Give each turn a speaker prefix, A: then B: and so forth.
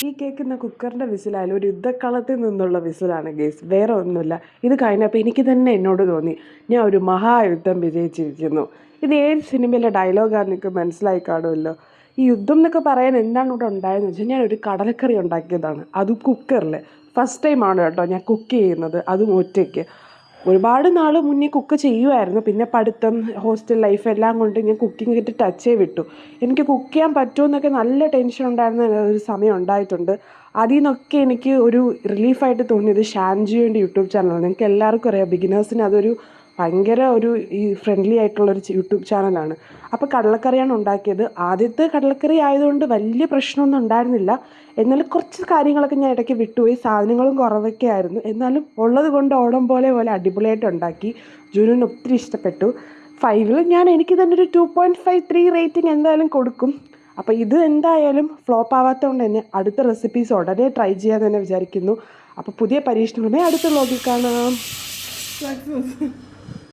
A: ഈ കേൾക്കുന്ന കുക്കറിൻ്റെ വിസിലായാലും ഒരു യുദ്ധക്കളത്തിൽ നിന്നുള്ള വിസിലാണ് ഗേസ്, വേറെ ഒന്നുമില്ല. ഇത് കഴിഞ്ഞപ്പോൾ എനിക്ക് തന്നെ എന്നോട് തോന്നി ഞാൻ ഒരു മഹായുദ്ധം വിജയിച്ചിരിക്കുന്നു. ഇത് ഏത് സിനിമയിലെ ഡയലോഗാണെന്ന് നിങ്ങൾക്ക് മനസ്സിലായി കാണുമല്ലോ. ഈ യുദ്ധം എന്നൊക്കെ പറയാൻ എന്താണ് ഇവിടെ ഉണ്ടായതെന്ന് വെച്ചാൽ ഞാനൊരു കടലക്കറി ഉണ്ടാക്കിയതാണ്, അതും കുക്കറിൽ. ഫസ്റ്റ് ടൈമാണ് കേട്ടോ ഞാൻ കുക്ക് ചെയ്യുന്നത്, അതും ഒറ്റയ്ക്ക്. ഒരുപാട് നാൾ മുന്നേ കുക്ക് ചെയ്യുമായിരുന്നു, പിന്നെ പഠിത്തം, ഹോസ്റ്റൽ ലൈഫ് എല്ലാം കൊണ്ട് ഞാൻ കുക്കിംഗ് ആയിട്ട് ടച്ചേ വിട്ടു. എനിക്ക് കുക്ക് ചെയ്യാൻ പറ്റുമെന്നൊക്കെ നല്ല ടെൻഷൻ ഉണ്ടായിരുന്ന ഒരു സമയം ഉണ്ടായിട്ടുണ്ട്. അതിൽ നിന്നൊക്കെ എനിക്ക് ഒരു റിലീഫായിട്ട് തോന്നിയത് ഷാൻജിയോൻ്റെ യൂട്യൂബ് ചാനലാണ്. നിങ്ങൾക്ക് എല്ലാവർക്കും അറിയാം, ബിഗിനേഴ്സിന് അതൊരു ഭയങ്കര ഒരു ഈ ഫ്രണ്ട്ലി ആയിട്ടുള്ളൊരു യൂട്യൂബ് ചാനലാണ്. അപ്പോൾ കടലക്കറിയാണ് ഉണ്ടാക്കിയത്. ആദ്യത്തെ കടലക്കറി ആയതുകൊണ്ട് വലിയ പ്രശ്നമൊന്നും ഉണ്ടായിരുന്നില്ല. എന്നാലും കുറച്ച് കാര്യങ്ങളൊക്കെ ഞാൻ ഇടയ്ക്ക് വിട്ടുപോയി, സാധനങ്ങളും കുറവൊക്കെ ആയിരുന്നു. എന്നാലും ഉള്ളത് കൊണ്ട് ഓണം പോലെ അടിപൊളിയായിട്ട് ഉണ്ടാക്കി. ജുനുവിന് ഒത്തിരി ഇഷ്ടപ്പെട്ടു. 5-ൽ ഞാൻ എനിക്ക് തന്നെ ഒരു 2.53 റേറ്റിംഗ് എന്തായാലും കൊടുക്കും. അപ്പോൾ ഇത് എന്തായാലും ഫ്ലോപ്പ് ആവാത്തതുകൊണ്ട് തന്നെ അടുത്ത റെസിപ്പീസ് ഉടനെ ട്രൈ ചെയ്യാൻ തന്നെ വിചാരിക്കുന്നു. അപ്പോൾ പുതിയ പരീക്ഷണങ്ങളെ അടുത്ത വ്ലോഗിൽ കാണാം.